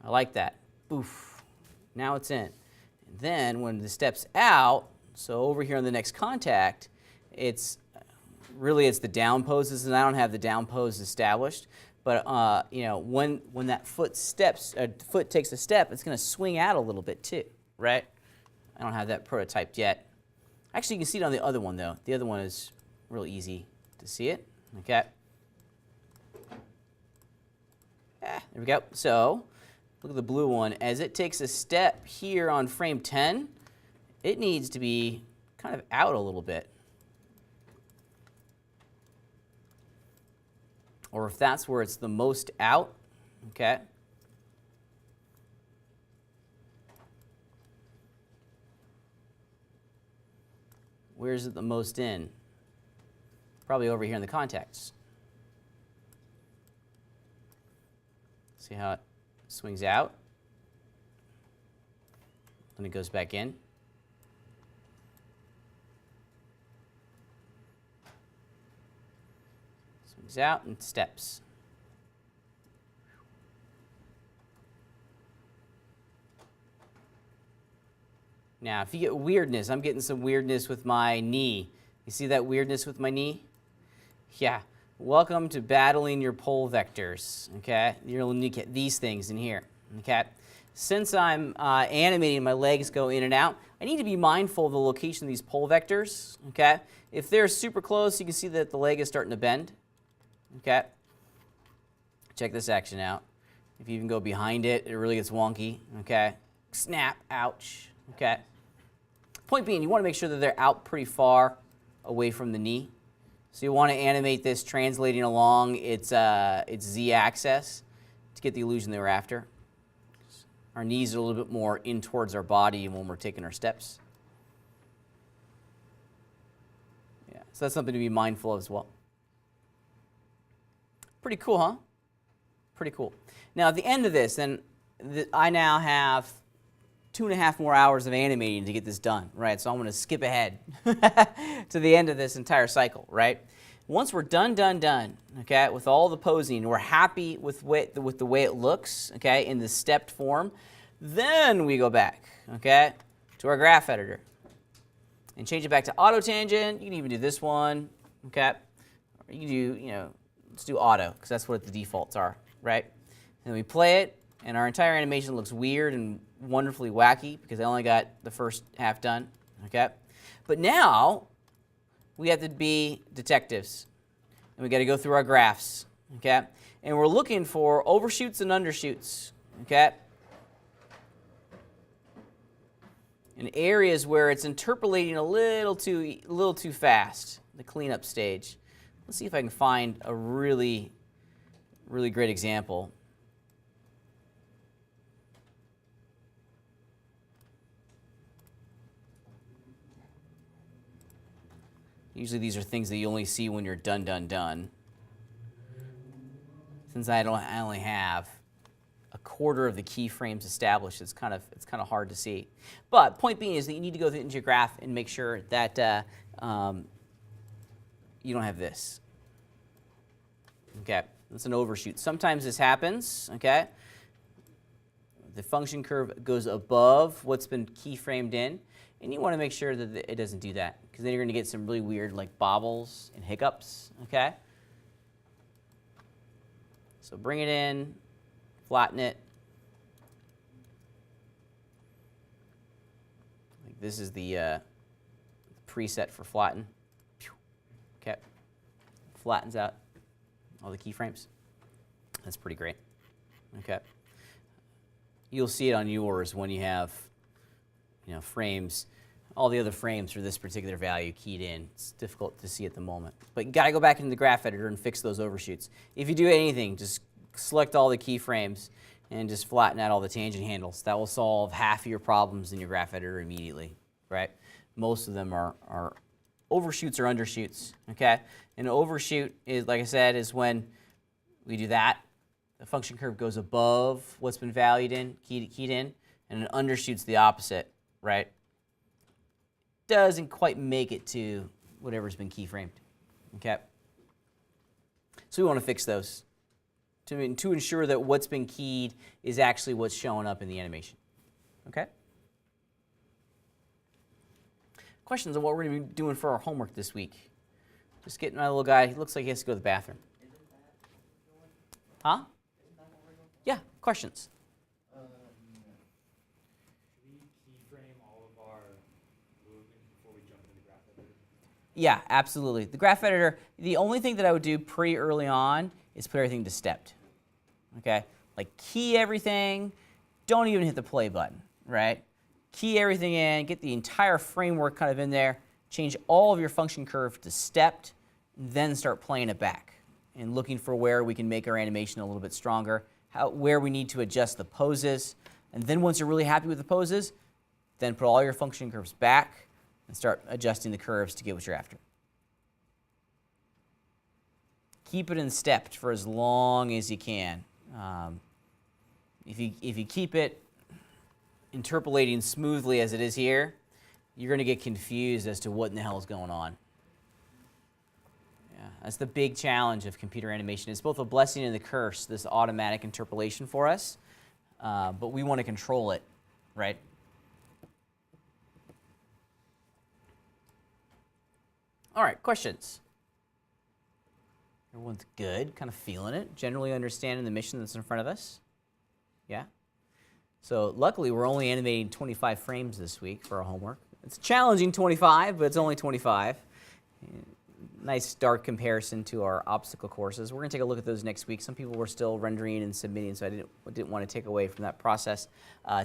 I like that. Oof. Now it's in. And then when the step's out, so over here on the next contact, it's the down poses, and I don't have the down pose established. But you know, when that foot takes a step, it's going to swing out a little bit too, right? I don't have that prototyped yet. Actually, you can see it on the other one though. The other one is real easy to see it. Okay. There we go. So look at the blue one. As it takes a step here on frame 10, it needs to be kind of out a little bit. Or if that's where it's the most out, okay? Where is it the most in? Probably over here in the contacts. See how it swings out? Then it goes back in. Swings out and steps. Now, if you get weirdness, I'm getting some weirdness with my knee. You see that weirdness with my knee? Yeah. Welcome to battling your pole vectors, okay? You're going to get these things in here, okay? Since I'm animating, my legs go in and out, I need to be mindful of the location of these pole vectors, okay? If they're super close, you can see that the leg is starting to bend, okay? Check this action out. If you even go behind it, it really gets wonky, okay? Snap, ouch, okay? Point being, you want to make sure that they're out pretty far away from the knee. So you want to animate this translating along its z-axis to get the illusion that we're after. Our knees are a little bit more in towards our body when we're taking our steps. Yeah, so that's something to be mindful of as well. Pretty cool, huh? Pretty cool. Now at the end of this, then I now have 2.5 more hours of animating to get this done, right? So I'm going to skip ahead to the end of this entire cycle, right? Once we're done, okay, with all the posing, we're happy with the way it looks, okay, in the stepped form, then we go back, okay, to our graph editor and change it back to auto tangent. You can even do this one, okay, or you can do, let's do auto because that's what the defaults are, right? And we play it, and our entire animation looks weird and wonderfully wacky because I only got the first half done, okay? But now we have to be detectives, and we got to go through our graphs, okay? And we're looking for overshoots and undershoots, okay? In areas where it's interpolating a little too fast, the cleanup stage. Let's see if I can find a really great example. Usually these are things that you only see when you're done. Since I only have a quarter of the keyframes established, it's kind of hard to see. But point being is that you need to go into your graph and make sure that you don't have this. Okay, that's an overshoot. Sometimes this happens. Okay, the function curve goes above what's been keyframed in, and you want to make sure that it doesn't do that, because then you're going to get some really weird like bobbles and hiccups, okay? So bring it in, flatten it. Like this is the preset for flatten. Okay, flattens out all the keyframes. That's pretty great, okay? You'll see it on yours when you have frames, all the other frames for this particular value keyed in. It's difficult to see at the moment. But you got to go back into the graph editor and fix those overshoots. If you do anything, just select all the keyframes and just flatten out all the tangent handles. That will solve half of your problems in your graph editor immediately, right? Most of them are overshoots or undershoots, okay? An overshoot is, like I said, is when we do that. The function curve goes above what's been keyed in, and an undershoot's the opposite, right? Doesn't quite make it to whatever's been keyframed, okay? So we want to fix those to ensure that what's been keyed is actually what's showing up in the animation, okay? Questions on what we're going to be doing for our homework this week? Just getting my little guy, he looks like he has to go to the bathroom. Huh? Yeah, questions? Should we keyframe all of our movements before we jump into the graph editor? Yeah, absolutely. The graph editor, the only thing that I would do pretty early on is put everything to stepped. Okay? Like key everything, don't even hit the play button, right? Key everything in, get the entire framework kind of in there, change all of your function curve to stepped, then start playing it back and looking for where we can make our animation a little bit stronger, where we need to adjust the poses. And then once you're really happy with the poses, then put all your function curves back and start adjusting the curves to get what you're after. Keep it in stepped for as long as you can. If you keep it interpolating smoothly as it is here, you're going to get confused as to what in the hell is going on. Yeah, that's the big challenge of computer animation. It's both a blessing and a curse, this automatic interpolation for us, but we want to control it, right? All right, questions? Everyone's good, kind of feeling it, generally understanding the mission that's in front of us? Yeah? So luckily, we're only animating 25 frames this week for our homework. It's challenging 25, but it's only 25. Nice stark comparison to our obstacle courses. We're going to take a look at those next week. Some people were still rendering and submitting, so I didn't want to take away from that process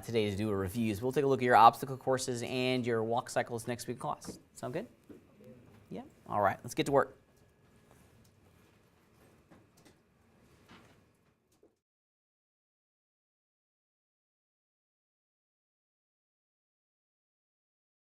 today to do a review. So we'll take a look at your obstacle courses and your walk cycles next week class. Sound good? Yeah? All right, let's get to work.